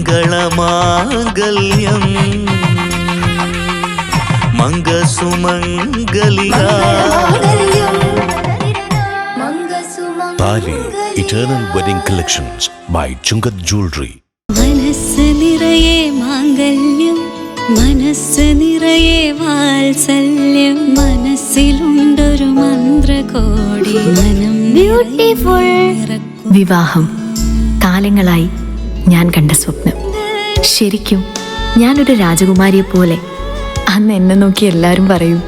മംഗളമാംഗല്യം മംഗസുമംഗലിക. Thali eternal wedding collections by Chungath jewellery. മനസ്സ് നിറയെ മാംഗല്യം, മനസ്സ് നിറയെ വാത്സല്യം, മനസ്സിലുണ്ടൊരു മന്ത്രകോടി മനം ബ്യൂട്ടിഫുൾ. വിവാഹം കാലങ്ങളായി ഞാൻ കണ്ട സ്വപ്നം. ശരിക്കും ഞാനൊരു രാജകുമാരിയെ പോലെ. അന്ന് എന്നെ നോക്കി എല്ലാരും പറയും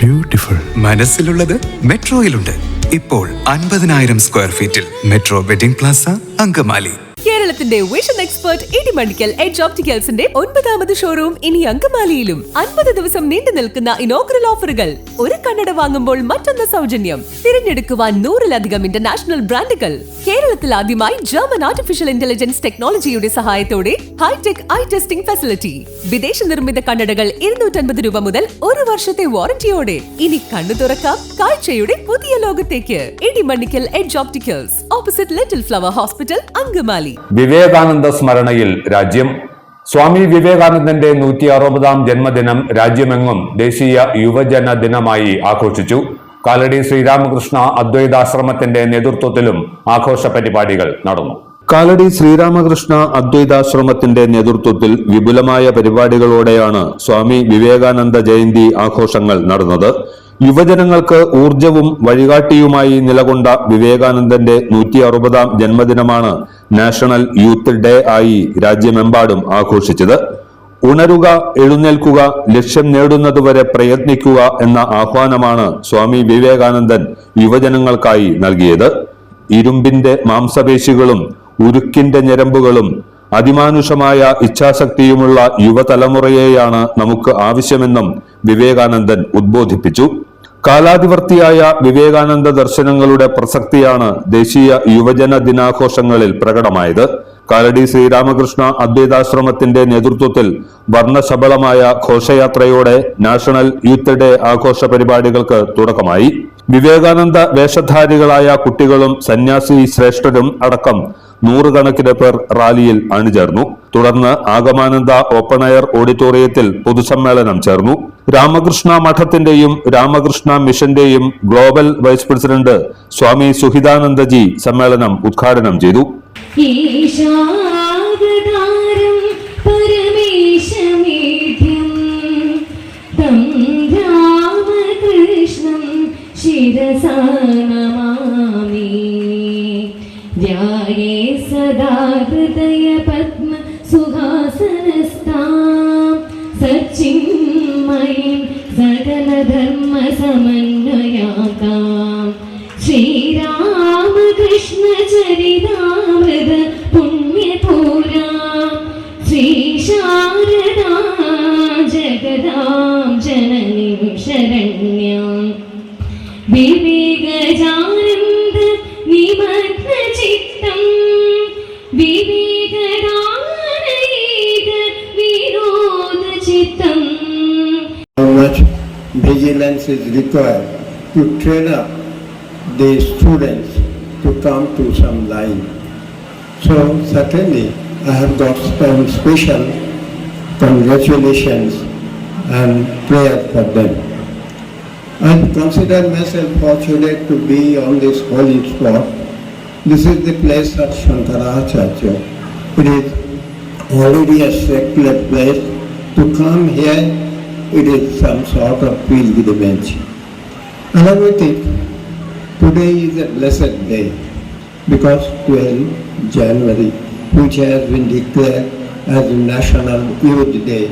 ബ്യൂട്ടിഫുൾ. മനസ്സിലുള്ളത് മെട്രോയിലുണ്ട്. ഇപ്പോൾ 50,000 സ്ക്വയർ ഫീറ്റിൽ മെട്രോ വെഡിംഗ് പ്ലാസ അങ്കമാലി. കേരളത്തിന്റെ വിഷൻ എക്സ്പെർട്ട് ഇടിമണ്ണിക്കൽ എഡ്ജ് ഓപ്റ്റിക്കൽസിന്റെ 9ാമത് ഷോറൂം ഇനി അങ്കമാലിയിലും. 50 ദിവസം നീണ്ടു നിൽക്കുന്ന ഇനോഗ്രൽ ഓഫറുകൾ. ഒരു കണ്ണട വാങ്ങുമ്പോൾ മറ്റൊന്ന് സൗജന്യം. തിരഞ്ഞെടുക്കുവാൻ 100-ലധികം ഇന്റർനാഷണൽ ബ്രാൻഡുകൾ. കേരളത്തിൽ ആദ്യമായി ജർമ്മൻ ആർട്ടിഫിഷ്യൽ ഇന്റലിജൻസ് ടെക്നോളജിയുടെ സഹായത്തോടെ ഹൈടെക് ഐ ടെസ്റ്റിംഗ് ഫെസിലിറ്റി. വിദേശ നിർമ്മിത കണ്ണടകൾ 250 രൂപ മുതൽ 1 വർഷത്തെ വാറന്റിയോടെ. ഇനി കണ്ണു തുറക്കാം കാഴ്ചയുടെ പുതിയ ലോകത്തേക്ക്. Edimannickal edge opticals, opposite little flower hospital, Angamaly. Vivekananda സ്മരണയിൽ രാജ്യം. സ്വാമി വിവേകാനന്ദന്റെ 160-ാം ജന്മദിനം രാജ്യമെങ്ങും ദേശീയ യുവജന ദിനമായി ആഘോഷിച്ചു. കാലടി ശ്രീരാമകൃഷ്ണ അദ്വൈതാശ്രമത്തിന്റെ നേതൃത്വത്തിലും ആഘോഷ പരിപാടികൾ നടന്നു. കാലടി ശ്രീരാമകൃഷ്ണ അദ്വൈതാശ്രമത്തിന്റെ നേതൃത്വത്തിൽ വിപുലമായ പരിപാടികളോടെയാണ് സ്വാമി വിവേകാനന്ദ ജയന്തി ആഘോഷങ്ങൾ നടന്നത്. യുവജനങ്ങൾക്ക് ഊർജവും വഴികാട്ടിയുമായി നിലകൊണ്ട വിവേകാനന്ദന്റെ 160-ാം ജന്മദിനമാണ് നാഷണൽ യൂത്ത് ഡേ ആയി രാജ്യമെമ്പാടും ആഘോഷിച്ചത്. ഉണരുക, എഴുന്നേൽക്കുക, ലക്ഷ്യം നേടുന്നതുവരെ പ്രയത്നിക്കുക എന്ന ആഹ്വാനമാണ് സ്വാമി വിവേകാനന്ദൻ യുവജനങ്ങൾക്കായി നൽകിയത്. ഇരുമ്പിന്റെ മാംസപേശികളും ഉരുക്കിന്റെ ഞരമ്പുകളും അതിമാനുഷമായ ഇച്ഛാശക്തിയുമുള്ള യുവതലമുറയെയാണ് നമുക്ക് ആവശ്യമെന്നും വിവേകാനന്ദൻ ഉദ്ബോധിപ്പിച്ചു. കാലാതിവർത്തിയായ വിവേകാനന്ദ ദർശനങ്ങളുടെ പ്രസക്തിയാണ് ദേശീയ യുവജന ദിനാഘോഷങ്ങളിൽ പ്രകടമായത്. കാലടി ശ്രീരാമകൃഷ്ണ അദ്വൈതാശ്രമത്തിന്റെ നേതൃത്വത്തിൽ വർണ്ണശബളമായ ഘോഷയാത്രയോടെ നാഷണൽ യൂത്ത് ഡേ ആഘോഷ പരിപാടികൾക്ക് തുടക്കമായി. വിവേകാനന്ദ വേഷധാരികളായ കുട്ടികളും സന്യാസി ശ്രേഷ്ഠരും അടക്കം 100 കണക്കിന് പേർ റാലിയിൽ അണിചേർന്നു. തുടർന്ന് ആഗമാനന്ദ ഓപ്പൺ എയർ ഓഡിറ്റോറിയത്തിൽ പൊതുസമ്മേളനം ചേർന്നു. രാമകൃഷ്ണ മഠത്തിന്റെയും രാമകൃഷ്ണ മിഷന്റെയും global vice president Swami Suhitanandaji സമ്മേളനം ഉദ്ഘാടനം ചെയ്തു. ധ്യായേ സദാ ഹൃദയ പദ്മ സുഹാസനസ്ഥാം സച്ചിന്മയീം സകല ധർമ്മ സമന്വയാകാം ശ്രീരാമകൃഷ്ണ ചരിതാമൃത പുണ്യപൂരാം ശ്രീശാരദാ ജഗദാം ജനനീം ശരണ്യാം വിവേകജാനന്ദ നിമഗ്ന ചിത്തം വിവേകദാനൈക വിനോദ ചിത്തം. How much vigilance is required to train up the students to come to some line. So certainly I have got some special congratulations and prayer for them. I consider myself fortunate to be on this holy spot. This is the place of Shankaracharya. It is already a secular place. To come here, it is some sort of pilgrimage. Along with it, today is a blessed day because 12 January, which has been declared as National Youth Day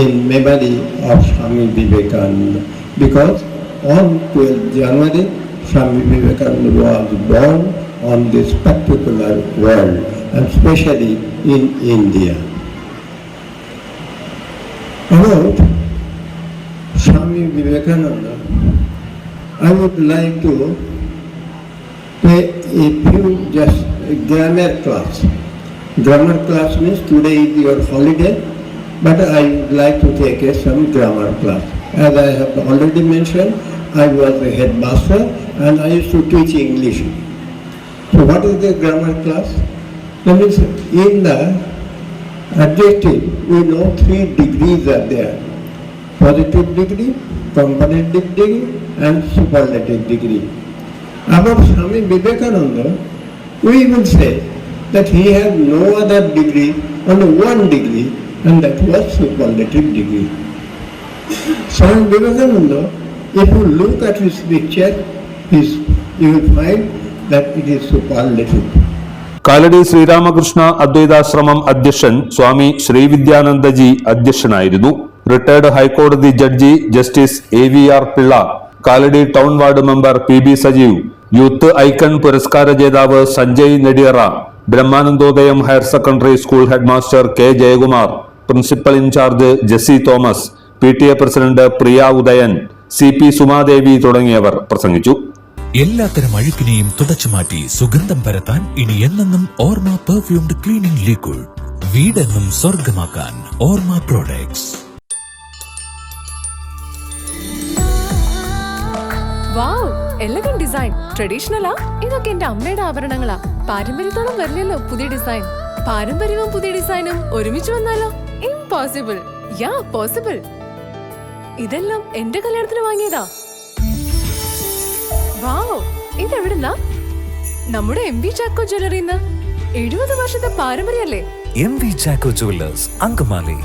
in memory of Swami Vivekananda. Because on 12 January, Swami Vivekananda was born on this particular world, and especially in India. About Swami Vivekananda, I would like to pay a few just grammar class. Grammar class means today is your holiday, but I would like to take some grammar class. As I have already mentioned, I was a headmaster and I used to teach English. So what is the grammar class? That means in the adjective, we know 3 degrees are there. Positive degree, comparative degree and superlative degree. About Swami Vivekananda, we will say that he had no other degree, only 1 degree, and that was superlative degree. Swami Vivekananda, if you look at his picture, you will find that it is superlative. Kalady Sri Ramakrishna Advaita Ashram അധ്യക്ഷൻ സ്വാമി ശ്രീവിദ്യാനന്ദജി അധ്യക്ഷനായിരുന്നു. Retired ഹൈക്കോടതി judge justice AVR Pillai, Kalady town ward member PB Sajeev, youth icon പുരസ്കാര ജേതാവ് Sanjay Nediyara, Brahmanandodayam higher secondary school headmaster K Jayakumar, principal in charge Jessy Thomas, PTA president Priya Udayan, CP Sumadevi തുടങ്ങിയവർ പ്രസംഗിച്ചു. എല്ലാത്തരം അഴുക്കിനെയും തുടച്ചുമാറ്റി സുഗന്ധം പരത്താൻ ഇനി എന്നെന്നും ഓർമ്മ പെർഫ്യൂംഡ് ക്ലീനിംഗ് ലിക്വിഡ്. വീടെന്നും സ്വർഗമാക്കാൻ ഓർമ്മ പ്രോഡക്ട്സ്. വാവ്, എലഗന്റ് ഡിസൈൻ. ട്രഡീഷണലാ? ഇതൊക്കെ എന്റെ അമ്മയുടെ ആഭരണങ്ങളാ. പാരമ്പര്യത്തോളം വരില്ലല്ലോ പുതിയ ഡിസൈൻ. പാരമ്പര്യവും പുതിയ ഡിസൈനും ഒരുമിച്ച് വന്നാലോ? ഇംപോസിബിൾ. യാ, പോസിബിൾ. ഇതെല്ലാം എന്റെ കല്യാണത്തിന് വാങ്ങിയതാ. വാവ്, ഇതെവിടുന്നാ? നമ്മുടെ MV ചാക്കോ ജ്വല്ലറിന്ന്. 70 വർഷത്തെ പാരമ്പര്യല്ലേ? MV Chacko jewellers, Angamaly.